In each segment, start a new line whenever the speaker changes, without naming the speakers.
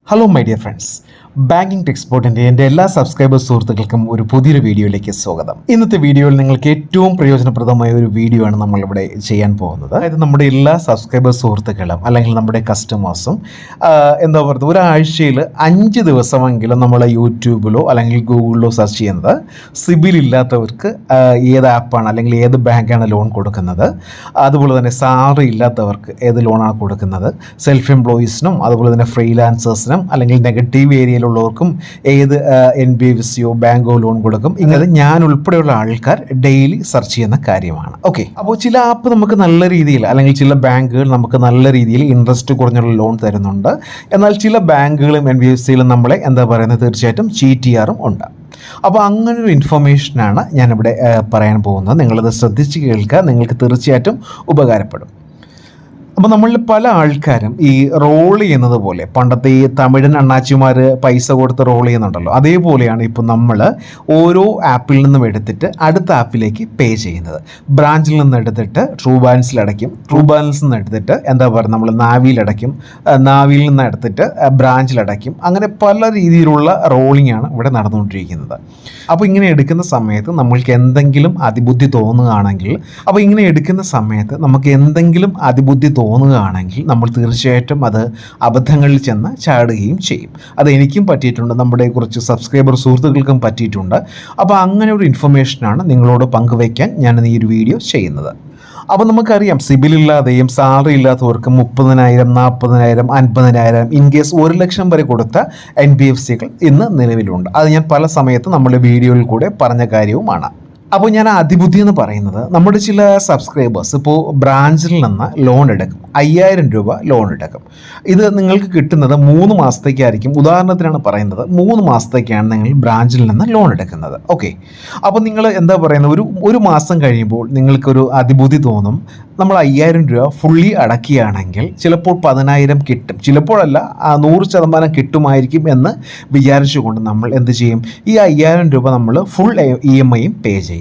Hello my dear friends, banking ടെക്സ്പോർട്ടിൻ്റെ എൻ്റെ എല്ലാ സബ്സ്ക്രൈബേഴ്സ് സുഹൃത്തുക്കൾക്കും ഒരു പുതിയൊരു വീഡിയോയിലേക്ക് സ്വാഗതം. ഇന്നത്തെ വീഡിയോയിൽ നിങ്ങൾക്ക് ഏറ്റവും പ്രയോജനപ്രദമായ ഒരു വീഡിയോ ആണ് നമ്മളിവിടെ ചെയ്യാൻ പോകുന്നത്. അതായത് നമ്മുടെ എല്ലാ സബ്സ്ക്രൈബേഴ്സ് സുഹൃത്തുക്കളും അല്ലെങ്കിൽ നമ്മുടെ കസ്റ്റമേഴ്സും എന്താ പറയുക, ഒരാഴ്ചയിൽ 5 ദിവസമെങ്കിലും നമ്മൾ യൂട്യൂബിലോ അല്ലെങ്കിൽ ഗൂഗിളിലോ സെർച്ച് ചെയ്യുന്നത് സിബിൽ ഇല്ലാത്തവർക്ക് ഏത് ആപ്പാണ് അല്ലെങ്കിൽ ഏത് ബാങ്കാണ് ലോൺ കൊടുക്കുന്നത്, അതുപോലെ തന്നെ സാലറി ഇല്ലാത്തവർക്ക് ഏത് ലോണാണ് കൊടുക്കുന്നത്, സെൽഫ് എംപ്ലോയീസിനും അതുപോലെ തന്നെ ഫ്രീലാൻസേഴ്സിനും അല്ലെങ്കിൽ നെഗറ്റീവ് ഏരിയയിലുള്ളവർക്കും ഏത് NBFCയോ ബാങ്കോ ലോൺ കൊടുക്കും. ഇങ്ങനെ ഞാൻ ഉൾപ്പെടെയുള്ള ആൾക്കാർ ഡെയിലി സെർച്ച് ചെയ്യുന്ന കാര്യമാണ്. ഓക്കെ, അപ്പോൾ ചില ആപ്പ് നമുക്ക് നല്ല രീതിയിൽ അല്ലെങ്കിൽ ചില ബാങ്കുകൾ നമുക്ക് നല്ല രീതിയിൽ ഇൻട്രസ്റ്റ് കുറഞ്ഞുള്ള ലോൺ തരുന്നുണ്ട്. എന്നാൽ ചില ബാങ്കുകളും NBFCയിലും നമ്മളെ എന്താ പറയുന്നത് തീർച്ചയായിട്ടും ചീറ്റ് ചെയ്യാറും ഉണ്ട്. അപ്പോൾ അങ്ങനൊരു ഇൻഫർമേഷനാണ് ഞാനിവിടെ പറയാൻ പോകുന്നത്. നിങ്ങളത് ശ്രദ്ധിച്ച് കേൾക്കുക, നിങ്ങൾക്ക് തീർച്ചയായിട്ടും ഉപകാരപ്പെടും. അപ്പോൾ നമ്മളിൽ പല ആൾക്കാരും ഈ റോൾ ചെയ്യുന്നത് പോലെ, പണ്ടത്തെ ഈ തമിഴൻ അണ്ണാച്ചിമാർ പൈസ കൊടുത്ത് റോൾ ചെയ്യുന്നുണ്ടല്ലോ, അതേപോലെയാണ് ഇപ്പോൾ നമ്മൾ ഓരോ ആപ്പിൽ നിന്നും എടുത്തിട്ട് അടുത്ത ആപ്പിലേക്ക് പേ ചെയ്യുന്നത്. ബ്രാഞ്ചിൽ നിന്ന് എടുത്തിട്ട് ട്രൂ ബാലൻസിലടയ്ക്കും, ട്രൂ ബാലൻസിൽ നിന്ന് എടുത്തിട്ട് എന്താ പറയുക നമ്മൾ നാവിയിലടയ്ക്കും, നാവിയിൽ നിന്ന് എടുത്തിട്ട് ബ്രാഞ്ചിലടയ്ക്കും. അങ്ങനെ പല രീതിയിലുള്ള റോളിംഗ് ആണ് ഇവിടെ നടന്നുകൊണ്ടിരിക്കുന്നത്. അപ്പോൾ ഇങ്ങനെ എടുക്കുന്ന സമയത്ത് നമ്മൾക്ക് എന്തെങ്കിലും അതിബുദ്ധി തോന്നുകയാണെങ്കിൽ നമ്മൾ തീർച്ചയായിട്ടും അത് അബദ്ധങ്ങളിൽ ചെന്ന് ചാടുകയും ചെയ്യും. അത് എനിക്കും പറ്റിയിട്ടുണ്ട്, നമ്മുടെ കുറച്ച് സബ്സ്ക്രൈബർ സുഹൃത്തുക്കൾക്കും പറ്റിയിട്ടുണ്ട്. അപ്പോൾ അങ്ങനെ ഒരു ഇൻഫർമേഷനാണ് നിങ്ങളോട് പങ്കുവയ്ക്കാൻ ഞാൻ ഈ ഒരു വീഡിയോ ചെയ്യുന്നത്. അപ്പോൾ നമുക്കറിയാം, സിബിലില്ലാതെയും സാലറി ഇല്ലാത്തവർക്ക് 30,000, 40,000, 50,000, ഇൻ കേസ് 1 ലക്ഷം വരെ കൊടുത്ത NBFCകൾ ഇന്ന് നിലവിലുണ്ട്. അത് ഞാൻ പല സമയത്ത് നമ്മുടെ വീഡിയോയിൽ കൂടെ പറഞ്ഞ കാര്യവുമാണ്. അപ്പോൾ ഞാൻ അതിബുദ്ധി എന്ന് പറയുന്നത്, നമ്മുടെ ചില സബ്സ്ക്രൈബേഴ്സ് ഇപ്പോൾ ബ്രാഞ്ചിൽ നിന്ന് ലോൺ എടുക്കും, 5,000 രൂപ ലോൺ എടുക്കും. ഇത് നിങ്ങൾക്ക് കിട്ടുന്നത് 3 മാസത്തേക്കായിരിക്കും. ഉദാഹരണത്തിനാണ് പറയുന്നത്, 3 മാസത്തേക്കാണ് നിങ്ങൾ ബ്രാഞ്ചിൽ നിന്ന് ലോൺ എടുക്കുന്നത്. ഓക്കെ, അപ്പോൾ നിങ്ങൾ എന്താ പറയുന്നത്, ഒരു മാസം കഴിയുമ്പോൾ നിങ്ങൾക്കൊരു അതിബുദ്ധി തോന്നും, നമ്മൾ 5,000 രൂപ ഫുള്ളി അടക്കുകയാണെങ്കിൽ ചിലപ്പോൾ 10,000 കിട്ടും, ചിലപ്പോഴല്ല 100% കിട്ടുമായിരിക്കും എന്ന് വിചാരിച്ചുകൊണ്ട് നമ്മൾ എന്ത് ചെയ്യും, ഈ 5,000 രൂപ നമ്മൾ ഫുൾ EMIയും പേ ചെയ്യും.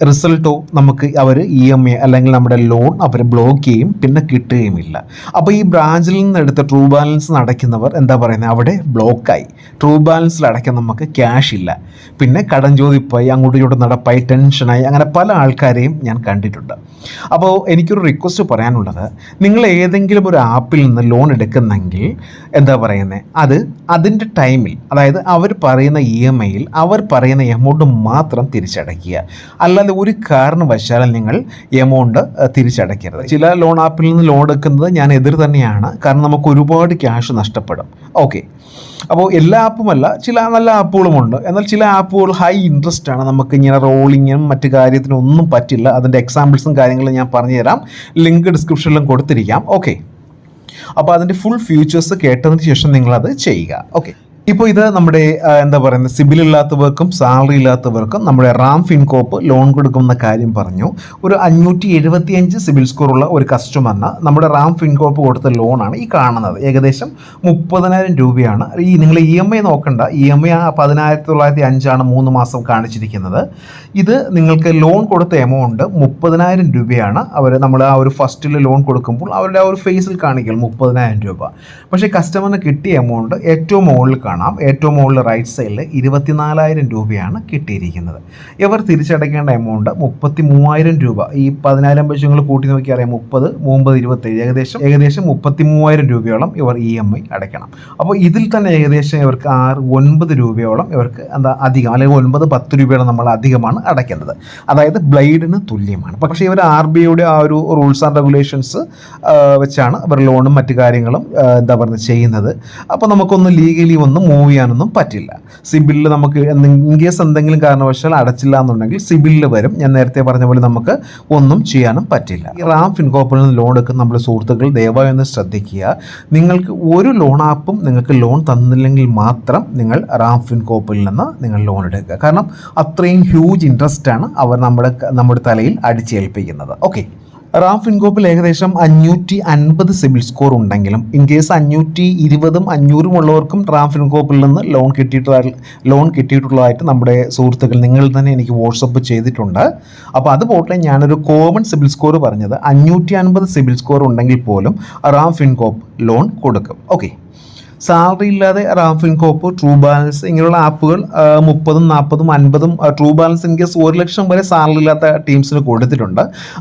റിസൾട്ടോ നമുക്ക് അവർ EMI അല്ലെങ്കിൽ നമ്മുടെ ലോൺ അവർ ബ്ലോക്ക് ചെയ്യും, പിന്നെ കിട്ടുകയുമില്ല. അപ്പോൾ ഈ ബ്രാഞ്ചിൽ നിന്ന് എടുത്ത ട്രൂ ബാലൻസ് അടയ്ക്കുന്നവർ എന്താ പറയുന്നത്, അവിടെ ബ്ലോക്കായി. ട്രൂ ബാലൻസിൽ അടയ്ക്കാൻ നമുക്ക് ക്യാഷ് ഇല്ല, പിന്നെ കടം ചോദിപ്പായി, അങ്ങോട്ടും ഇങ്ങോട്ടും നടപ്പായി, ടെൻഷനായി, അങ്ങനെ പല ആൾക്കാരെയും ഞാൻ കണ്ടിട്ടുണ്ട്. അപ്പോൾ എനിക്കൊരു റിക്വസ്റ്റ് പറയാനുള്ളത്, നിങ്ങൾ ഏതെങ്കിലും ഒരു ആപ്പിൽ നിന്ന് ലോൺ എടുക്കുന്നെങ്കിൽ എന്താ പറയുന്നത്, അതിൻ്റെ ടൈമിൽ, അതായത് അവർ പറയുന്ന EMIയിൽ അവർ പറയുന്ന എമൗണ്ട് മാത്രം തിരിച്ചടയ്ക്കുക. അല്ലാതെ ഒരു കാരണവശാലും നിങ്ങൾ എമൗണ്ട് തിരിച്ചടയ്ക്കരുത്. ചില ലോൺ ആപ്പിൽ നിന്ന് ലോൺ എടുക്കുന്നത് ഞാൻ എതിർ തന്നെയാണ്, കാരണം നമുക്ക് ഒരുപാട് ക്യാഷ് നഷ്ടപ്പെടും. ഓക്കെ, അപ്പോൾ എല്ലാ ആപ്പുമല്ല, ചില നല്ല ആപ്പുകളുമുണ്ട്. എന്നാൽ ചില ആപ്പുകൾ ഹൈ ഇൻട്രസ്റ്റ് ആണ്, നമുക്ക് ഇങ്ങനെ റോളിങ്ങിനും മറ്റു കാര്യത്തിനും ഒന്നും പറ്റില്ല. അതിൻ്റെ എക്സാമ്പിൾസും കാര്യങ്ങളും ഞാൻ പറഞ്ഞുതരാം, ലിങ്ക് ഡിസ്ക്രിപ്ഷനിലും കൊടുത്തിരിക്കാം. ഓക്കെ, അപ്പോൾ അതിൻ്റെ ഫുൾ ഫ്യൂച്ചേഴ്സ് കേട്ടതിന് ശേഷം നിങ്ങളത് ചെയ്യുക. ഓക്കെ, ഇപ്പോൾ ഇത് നമ്മുടെ എന്താ പറയുന്നത്, സിബിൽ ഇല്ലാത്തവർക്കും സാലറി ഇല്ലാത്തവർക്കും നമ്മുടെ റാം ഫിൻകോപ്പ് ലോൺ കൊടുക്കുന്ന കാര്യം പറഞ്ഞു. ഒരു 575 സിബിൽ സ്കോറുള്ള ഒരു കസ്റ്റമറിന് നമ്മുടെ റാം ഫിൻകോപ്പ് കൊടുത്ത ലോണാണ് ഈ കാണുന്നത്. ഏകദേശം 30,000 രൂപയാണ്. നിങ്ങൾ EMI നോക്കണ്ട, EMI 10,905 3 മാസം കാണിച്ചിരിക്കുന്നത്. ഇത് നിങ്ങൾക്ക് ലോൺ കൊടുത്ത എമൗണ്ട് 30,000 രൂപയാണ്. നമ്മൾ ആ ഒരു ഫസ്റ്റിൽ ലോൺ കൊടുക്കുമ്പോൾ അവരുടെ ആ ഒരു ഫേസിൽ കാണിക്കും 30,000 രൂപ. പക്ഷേ കസ്റ്റമറിന് കിട്ടിയ എമൗണ്ട് ഏറ്റവും മുകളിൽ കാണാം. ഏറ്റവും മുകളിൽ റൈറ്റ് സൈഡിൽ 24,000 രൂപയാണ് കിട്ടിയിരിക്കുന്നത്. ഇവർ തിരിച്ചടയ്ക്കേണ്ട എമൗണ്ട് 33,000 രൂപ. ഈ 10,000 വെച്ച് നിങ്ങൾ കൂട്ടി നോക്കി അറിയാം, 30, 9, 27, ഏകദേശം 33,000 രൂപയോളം ഇവർ EMI അടയ്ക്കണം. അപ്പോൾ ഇതിൽ തന്നെ ഏകദേശം ഇവർക്ക് 9 രൂപയോളം ഇവർക്ക് അധികം, അല്ലെങ്കിൽ 9-10 രൂപയോളം നമ്മൾ അധികമാണ് അടയ്ക്കുന്നത്. അതായത് ബ്ലേഡിന് തുല്യമാണ്. പക്ഷേ ഇവർ RBIയുടെ ആ ഒരു റൂൾസ് ആൻഡ് റെഗുലേഷൻസ് വെച്ചാണ് ഇവർ ലോണും മറ്റു കാര്യങ്ങളും എന്താ പറയുന്നത് ചെയ്യുന്നത്. അപ്പോൾ നമുക്കൊന്ന് ലീഗലി ഒന്നും മൂവ് ചെയ്യാനൊന്നും പറ്റില്ല. സിബിലിൽ നമുക്ക് ഇൻ കേസ് എന്തെങ്കിലും കാരണവശാൽ അടച്ചില്ല എന്നുണ്ടെങ്കിൽ സിബിലിൽ വരും. ഞാൻ നേരത്തെ പറഞ്ഞ പോലെ നമുക്ക് ഒന്നും ചെയ്യാനും പറ്റില്ല. ഈ റാം ഫിൻകോപ്പിൽ നിന്ന് ലോൺ എടുക്കുന്ന നമ്മുടെ സുഹൃത്തുക്കൾ ദയവായി ഒന്ന് ശ്രദ്ധിക്കുക. നിങ്ങൾക്ക് ഒരു ലോൺ ആപ്പും നിങ്ങൾക്ക് ലോൺ തന്നില്ലെങ്കിൽ മാത്രം നിങ്ങൾ റാം ഫിൻകോപ്പിൽ നിന്ന് നിങ്ങൾ ലോൺ എടുക്കുക. കാരണം അത്രയും ഹ്യൂജ് ഇൻട്രസ്റ്റ് ആണ് അവർ നമ്മുടെ തലയിൽ അടിച്ചേൽപ്പിക്കുന്നത്. ഓക്കെ, റാം ഫിൻകോപ്പിൽ ഏകദേശം 550 സിബിൽ സ്കോർ ഉണ്ടെങ്കിലും ഇൻ കേസ് 520 500 ഉള്ളവർക്കും റാം ഫിൻകോപ്പിൽ നിന്ന് ലോൺ കിട്ടിയിട്ടുള്ളതായിട്ട് നമ്മുടെ സുഹൃത്തുക്കൾ നിങ്ങൾ തന്നെ എനിക്ക് വാട്സപ്പ് ചെയ്തിട്ടുണ്ട്. അപ്പോൾ അതുപോലെ ഞാനൊരു കോമൺ സിബിൽ സ്കോർ പറഞ്ഞത് 550 സിബിൽ സ്കോർ ഉണ്ടെങ്കിൽ പോലും റാം ഫിൻകോപ്പ് ലോൺ കൊടുക്കും. ഓക്കെ, സാലറി ഇല്ലാതെ റാം ഫിൻകോപ്പ്, ട്രൂ ബാലൻസ് ഇങ്ങനെയുള്ള ആപ്പുകൾ 30, 40, 50 ട്രൂ ബാലൻസ് ഇൻ കേസ് 1 ലക്ഷം വരെ സാലറി ഇല്ലാത്ത ടീംസിന് കൊടുത്തിട്ടുണ്ട്.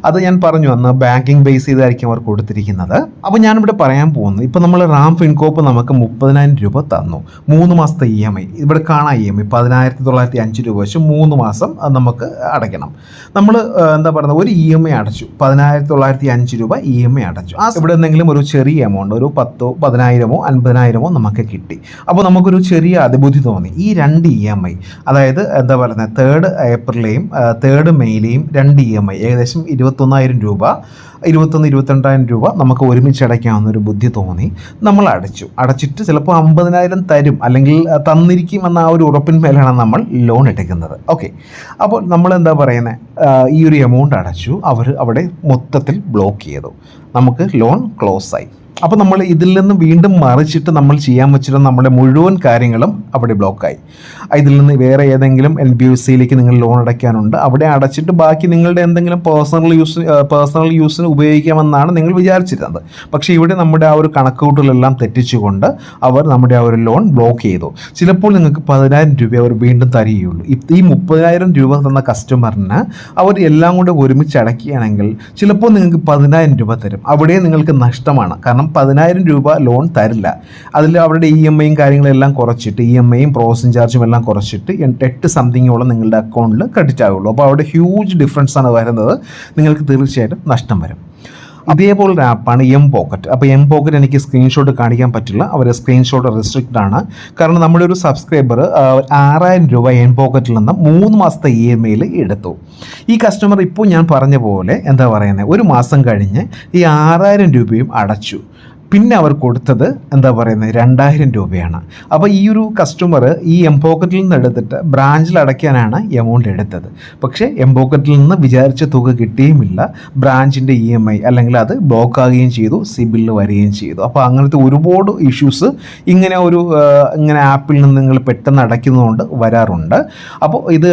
അത് ഞാൻ പറഞ്ഞു അന്ന് ബാങ്കിങ് ബേസ് ചെയ്തായിരിക്കും അവർ കൊടുത്തിരിക്കുന്നത്. അപ്പോൾ ഞാനിവിടെ പറയാൻ പോകുന്നത്, ഇപ്പോൾ നമ്മൾ റാം ഫിൻകോപ്പ് നമുക്ക് 30,000 രൂപ തന്നു, 3 മാസത്തെ EMI ഇവിടെ കാണാം. EMI 10,905 രൂപ വെച്ച് 3 മാസം നമുക്ക് അടയ്ക്കണം. നമ്മൾ എന്താ പറയുന്നത്, ഒരു EMI അടച്ചു, 10,905 രൂപ EMI അടച്ചു. ഇവിടെ എന്തെങ്കിലും ഒരു ചെറിയ എമൗണ്ട്, ഒരു 10,000, 10,000, 50,000 നമുക്ക് കിട്ടി. അപ്പോൾ നമുക്കൊരു ചെറിയ അതിബുദ്ധി തോന്നി. ഈ 2 EMI, അതായത് എന്താ പറയുന്നത് 3 ഏപ്രിലെയും 3 മെയിലെയും 2 EMI ഏകദേശം 21,000 രൂപ, 22,000 രൂപ നമുക്ക് ഒരുമിച്ച് അടയ്ക്കാവുന്ന ഒരു ബുദ്ധി തോന്നി. നമ്മൾ അടച്ചിട്ട് ചിലപ്പോൾ 50,000 തരും, അല്ലെങ്കിൽ തന്നിരിക്കും എന്ന ആ ഒരു ഉറപ്പിന്മേലാണ് നമ്മൾ ലോൺ എടുക്കുന്നത്. ഓക്കെ, അപ്പോൾ നമ്മൾ എന്താ പറയുന്നത്, ഈ ഒരു എമൗണ്ട് അടച്ചു, അവർ അവിടെ മൊത്തത്തിൽ ബ്ലോക്ക് ചെയ്തു, നമുക്ക് ലോൺ ക്ലോസ് ആയി. അപ്പോൾ നമ്മൾ ഇതിൽ നിന്ന് വീണ്ടും മറിച്ചിട്ട് നമ്മൾ ചെയ്യാൻ വെച്ചിട്ട് നമ്മുടെ മുഴുവൻ കാര്യങ്ങളും അവിടെ ബ്ലോക്കായി. ഇതിൽ നിന്ന് വേറെ ഏതെങ്കിലും NBFCയിലേക്ക് നിങ്ങൾ ലോൺ അടയ്ക്കാനുണ്ട്, അവിടെ അടച്ചിട്ട് ബാക്കി നിങ്ങളുടെ എന്തെങ്കിലും പേഴ്സണൽ യൂസിന് ഉപയോഗിക്കാമെന്നാണ് നിങ്ങൾ വിചാരിച്ചിരുന്നത്. പക്ഷേ ഇവിടെ നമ്മുടെ ആ ഒരു കണക്കുകൂട്ടലെല്ലാം തെറ്റിച്ചുകൊണ്ട് അവർ നമ്മുടെ ആ ഒരു ലോൺ ബ്ലോക്ക് ചെയ്തു. ചിലപ്പോൾ നിങ്ങൾക്ക് 10,000 രൂപ അവർ വീണ്ടും തരികയുള്ളൂ. ഈ 30,000 രൂപ തന്ന കസ്റ്റമറിന് അവർ എല്ലാം കൂടെ ഒരുമിച്ച് അടയ്ക്കുകയാണെങ്കിൽ ചിലപ്പോൾ നിങ്ങൾക്ക് 10,000 രൂപ തരും. അവിടെ നിങ്ങൾക്ക് നഷ്ടമാണ്. കാരണം 10,000 രൂപ ലോൺ തരില്ല. അതിൽ അവരുടെ EMIയും കാര്യങ്ങളെല്ലാം കുറച്ചിട്ട്, EMIയും പ്രോസസ്സിംഗ് ചാർജും എല്ലാം കുറച്ചിട്ട് 8 സംതിങ്ങോളം നിങ്ങളുടെ അക്കൗണ്ടിൽ ക്രെഡിറ്റ് ആവുള്ളൂ. അപ്പോൾ അവിടെ ഹ്യൂജ് ഡിഫറൻസ് ആണ് വരുന്നത്. നിങ്ങൾക്ക് തീർച്ചയായിട്ടും നഷ്ടം വരും. ഇതേപോലൊരു ആപ്പാണ് M-Pocket. അപ്പോൾ M-Pocket എനിക്ക് സ്ക്രീൻഷോട്ട് കാണിക്കാൻ പറ്റില്ല, അവർ സ്ക്രീൻഷോട്ട് റെസ്ട്രിക്റ്റ് ആണ്. കാരണം നമ്മുടെ ഒരു സബ്സ്ക്രൈബർ 6,000 രൂപ M-Pocketൽ നിന്ന് 3 മാസത്തെ EMIയിൽ എടുത്തു. ഈ കസ്റ്റമർ ഇപ്പോൾ ഞാൻ പറഞ്ഞ പോലെ എന്താ പറയുന്നത്, ഒരു മാസം കഴിഞ്ഞ് ഈ 6,000 രൂപയും അടച്ചു. പിന്നെ അവർ കൊടുത്തത് എന്താ പറയുന്നത് 2,000 രൂപയാണ്. അപ്പോൾ ഈ ഒരു കസ്റ്റമർ ഈ M-Pocketൽ നിന്ന് എടുത്തിട്ട് ബ്രാഞ്ചിൽ അടയ്ക്കാനാണ് എമൗണ്ട് എടുത്തത്. പക്ഷേ M-Pocketൽ നിന്ന് വിചാരിച്ച തുക കിട്ടുകയുമില്ല, ബ്രാഞ്ചിൻ്റെ EMI അല്ലെങ്കിൽ അത് ബ്ലോക്ക് ആകുകയും ചെയ്തു, സിബിൽ വരികയും ചെയ്തു. അപ്പോൾ അങ്ങനത്തെ ഒരുപാട് ഇഷ്യൂസ് ഇങ്ങനെ ആപ്പിൽ നിന്ന് നിങ്ങൾ പെട്ടെന്ന് അടയ്ക്കുന്നതുകൊണ്ട് വരാറുണ്ട്. അപ്പോൾ ഇത്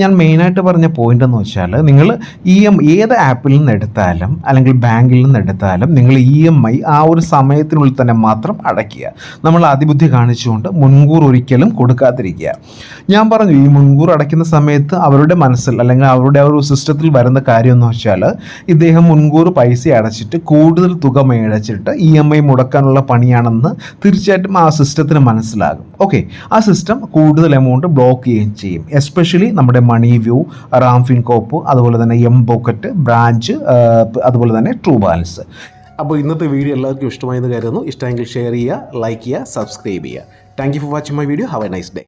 ഞാൻ മെയിനായിട്ട് പറഞ്ഞ പോയിന്റ് എന്ന് വെച്ചാൽ, നിങ്ങൾ ഏത് ആപ്പിൽ നിന്ന് എടുത്താലും അല്ലെങ്കിൽ ബാങ്കിൽ നിന്ന് എടുത്താലും നിങ്ങൾ EMI ആ ഒരു സമയത്തിനുള്ളിൽ തന്നെ മാത്രം അടയ്ക്കുക. നമ്മൾ അതിബുദ്ധി കാണിച്ചുകൊണ്ട് മുൻകൂർ ഒരിക്കലും കൊടുക്കാതിരിക്കുക. ഞാൻ പറഞ്ഞു, ഈ മുൻകൂർ അടയ്ക്കുന്ന സമയത്ത് അവരുടെ മനസ്സിൽ അല്ലെങ്കിൽ അവരുടെ ആ ഒരു സിസ്റ്റത്തിൽ വരുന്ന കാര്യം എന്ന് വെച്ചാൽ, ഇദ്ദേഹം മുൻകൂർ പൈസ അടച്ചിട്ട് കൂടുതൽ തുക മേടിച്ചിട്ട് EMI മുടക്കാനുള്ള പണിയാണെന്ന് തീർച്ചയായിട്ടും ആ സിസ്റ്റത്തിന് മനസ്സിലാകും. ഓക്കെ, ആ സിസ്റ്റം കൂടുതൽ എമൗണ്ട് ബ്ലോക്ക് ചെയ്യുകയും ചെയ്യും. എസ്പെഷ്യലി നമ്മുടെ മണി വ്യൂ, റാം ഫിൻകോപ്പ്, അതുപോലെ തന്നെ M-Pocket, ബ്രാഞ്ച്, അതുപോലെ തന്നെ ട്രൂ ബാലൻസ്. അപ്പോൾ ഇന്നത്തെ വീഡിയോ എല്ലാവർക്കും ഇഷ്ടമായെന്ന് കരുതുന്നു. ഇഷ്ടമെങ്കിൽ ഷെയർ ചെയ്യുക, ലൈക്ക് ചെയ്യുക, സബ്സ്ക്രൈബ് ചെയ്യുക. Thank you for watching my video. Have A nice day.